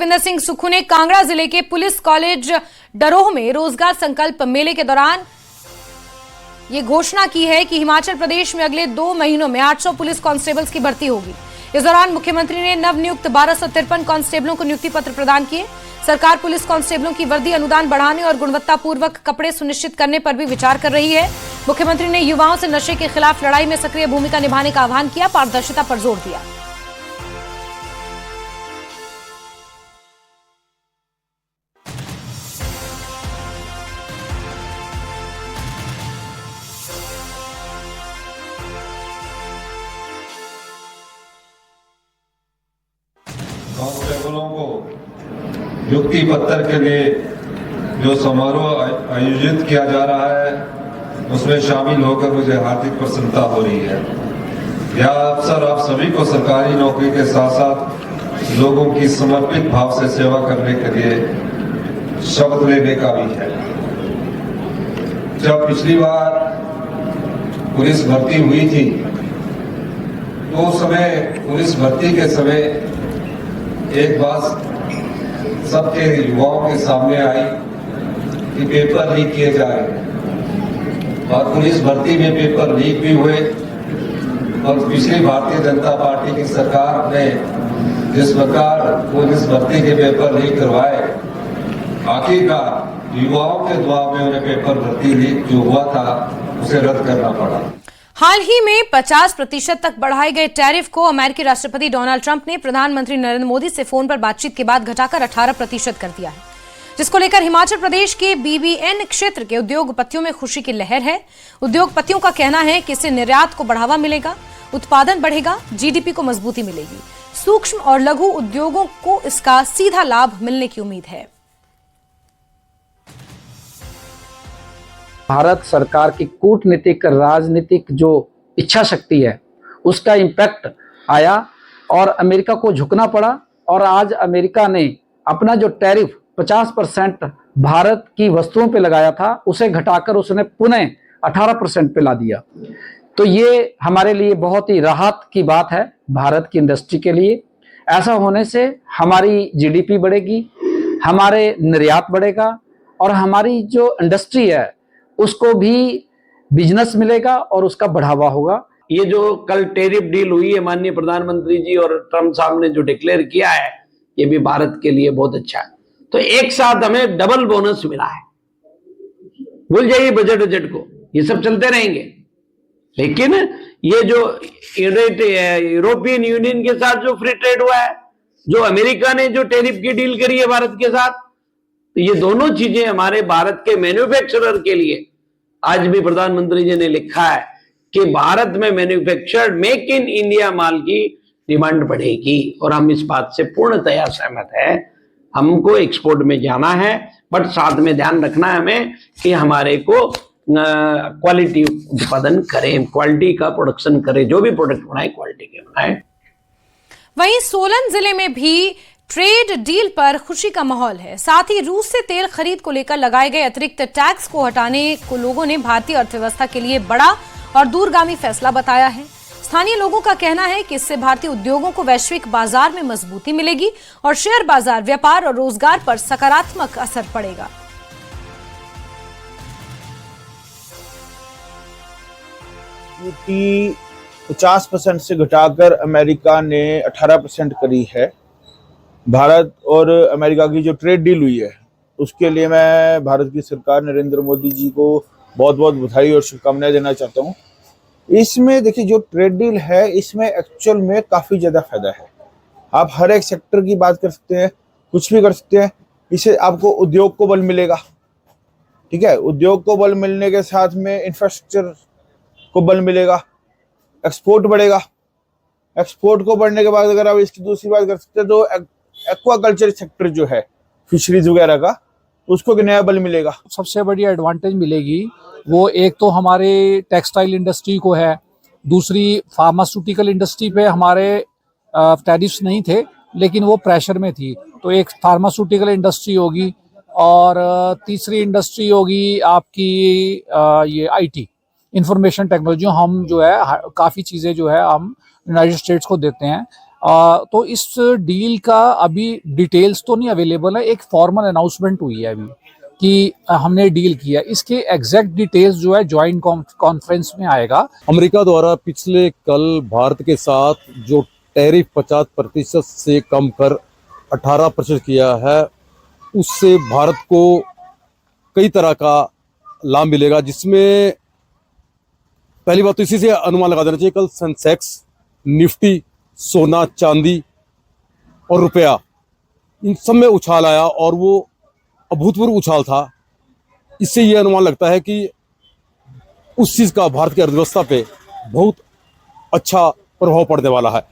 भूपिंदर सिंह सुक्खू ने कांगड़ा जिले के पुलिस कॉलेज डरोह में रोजगार संकल्प मेले के दौरान ये घोषणा की है कि हिमाचल प्रदेश में अगले 2 महीनों में 800 पुलिस कांस्टेबल्स की भर्ती होगी। इस दौरान मुख्यमंत्री ने नवनियुक्त 1253 कांस्टेबलों को नियुक्ति पत्र प्रदान किए। सरकार पुलिस कांस्टेबलों की वर्दी अनुदान बढ़ाने और गुणवत्तापूर्वक कपड़े सुनिश्चित करने पर भी विचार कर रही है। मुख्यमंत्री ने युवाओं से नशे के खिलाफ लड़ाई में सक्रिय भूमिका निभाने का आह्वान किया, पारदर्शिता पर जोर दिया। कांस्टेबलों को नियुक्ति पत्र के लिए जो समारोह आयोजित किया जा रहा है उसमें शामिल होकर मुझे हार्दिक प्रसन्नता हो रही है। यह अवसर आप सभी को सरकारी नौकरी के साथ साथ लोगों की समर्पित भाव से सेवा करने के लिए शपथ लेने का भी है। जब पिछली बार पुलिस भर्ती हुई थी तो उस समय पुलिस भर्ती के समय एक बात सबके युवाओं के सामने आई कि पेपर लीक किए जा रहे हैं और पुलिस भर्ती में पेपर लीक भी हुए। और पिछली भारतीय जनता पार्टी की सरकार ने जिस प्रकार पुलिस भर्ती के पेपर लीक करवाए, आखिरकार युवाओं के दबाव में उन्हें पेपर भर्ती लीक जो हुआ था उसे रद्द करना पड़ा। हाल ही में 50% तक बढ़ाए गए टैरिफ को अमेरिकी राष्ट्रपति डोनाल्ड ट्रंप ने प्रधानमंत्री नरेंद्र मोदी से फोन पर बातचीत के बाद घटाकर 18% कर दिया है, जिसको लेकर हिमाचल प्रदेश के बीबीएन क्षेत्र के उद्योगपतियों में खुशी की लहर है। उद्योगपतियों का कहना है कि इससे निर्यात को बढ़ावा मिलेगा, उत्पादन बढ़ेगा, जीडीपी को मजबूती मिलेगी। सूक्ष्म और लघु उद्योगों को इसका सीधा लाभ मिलने की उम्मीद है। भारत सरकार की कूटनीतिक राजनीतिक जो इच्छा शक्ति है उसका इम्पैक्ट आया और अमेरिका को झुकना पड़ा। और आज अमेरिका ने अपना जो टैरिफ 50% भारत की वस्तुओं पे लगाया था उसे घटाकर उसने पुनः 18% पे ला दिया। तो ये हमारे लिए बहुत ही राहत की बात है भारत की इंडस्ट्री के लिए। ऐसा होने से हमारी जीडीपी बढ़ेगी, हमारे निर्यात बढ़ेगा और हमारी जो इंडस्ट्री है उसको भी बिजनेस मिलेगा और उसका बढ़ावा होगा। ये जो कल टैरिफ डील हुई है माननीय प्रधानमंत्री जी और ट्रम्प साहब ने जो डिक्लेयर किया है ये भी भारत के लिए बहुत अच्छा है। तो एक साथ हमें डबल बोनस मिला है। भूल जाइए बजट को, ये सब चलते रहेंगे। लेकिन ये जो यूरोपियन यूनियन के साथ जो फ्री ट्रेड हुआ है, जो अमेरिका ने जो टैरिफ की डील करी है भारत के साथ, तो ये दोनों चीजें हमारे भारत के मैन्युफैक्चरर के लिए, आज भी प्रधानमंत्री जी ने लिखा है कि भारत में मैन्युफैक्चर्ड मेक इन इंडिया माल की डिमांड बढ़ेगी और हम इस बात से पूर्णतया सहमत है। हमको एक्सपोर्ट में जाना है, बट साथ में ध्यान रखना है हमें कि हमारे को क्वालिटी उत्पादन करें, क्वालिटी का प्रोडक्शन करें, जो भी प्रोडक्ट बनाए क्वालिटी के बनाए। वहीं सोलन जिले में भी ट्रेड डील पर खुशी का माहौल है। साथ ही रूस से तेल खरीद को लेकर लगाए गए अतिरिक्त टैक्स को हटाने को लोगों ने भारतीय अर्थव्यवस्था के लिए बड़ा और दूरगामी फैसला बताया है। स्थानीय लोगों का कहना है कि इससे भारतीय उद्योगों को वैश्विक बाजार में मजबूती मिलेगी और शेयर बाजार, व्यापार और रोजगार पर सकारात्मक असर पड़ेगा। ड्यूटी 50% से घटाकर अमेरिका ने 18% करी है। भारत और अमेरिका की जो ट्रेड डील हुई है उसके लिए मैं भारत की सरकार नरेंद्र मोदी जी को बहुत बहुत बधाई और शुभकामनाएं देना चाहता हूं। इसमें देखिए जो ट्रेड डील है इसमें एक्चुअल में काफ़ी ज़्यादा फायदा है। आप हर एक सेक्टर की बात कर सकते हैं, कुछ भी कर सकते हैं। इससे आपको उद्योग को बल मिलेगा, ठीक है। उद्योग को बल मिलने के साथ में इंफ्रास्ट्रक्चर को बल मिलेगा, एक्सपोर्ट बढ़ेगा। एक्सपोर्ट को बढ़ने के बाद अगर आप इसकी दूसरी बात कर सकते हैं तो एक्वाकल्चर सेक्टर जो है, फिशरीज वगैरह का, उसको नया बल मिलेगा। सबसे बड़ी एडवांटेज मिलेगी वो एक तो हमारे टेक्सटाइल इंडस्ट्री को है, दूसरी फार्मास्यूटिकल इंडस्ट्री पे हमारे टैरिफ्स नहीं थे लेकिन वो प्रेशर में थी, तो एक फार्मास्यूटिकल इंडस्ट्री होगी और तीसरी इंडस्ट्री होगी आपकी ये आईटी, इंफॉर्मेशन टेक्नोलॉजी। हम जो है काफ़ी चीज़ें जो है हम यूनाइटेड स्टेट्स को देते हैं तो इस डील का अभी डिटेल्स तो नहीं अवेलेबल है, एक फॉर्मल अनाउंसमेंट हुई है अभी कि हमने डील किया। इसके एग्जैक्ट डिटेल्स जो है ज्वाइंट कॉन्फ्रेंस में आएगा। अमेरिका द्वारा पिछले कल भारत के साथ जो टैरिफ 50% से कम कर 18% किया है, उससे भारत को कई तरह का लाभ मिलेगा, जिसमें पहली बात तो इसी से अनुमान लगा देना चाहिए, कल सेंसेक्स, निफ्टी, सोना, चांदी और रुपया, इन सब में उछाल आया और वो अभूतपूर्व उछाल था। इससे ये अनुमान लगता है कि उस चीज का भारत की अर्थव्यवस्था पे बहुत अच्छा प्रभाव पड़ने वाला है।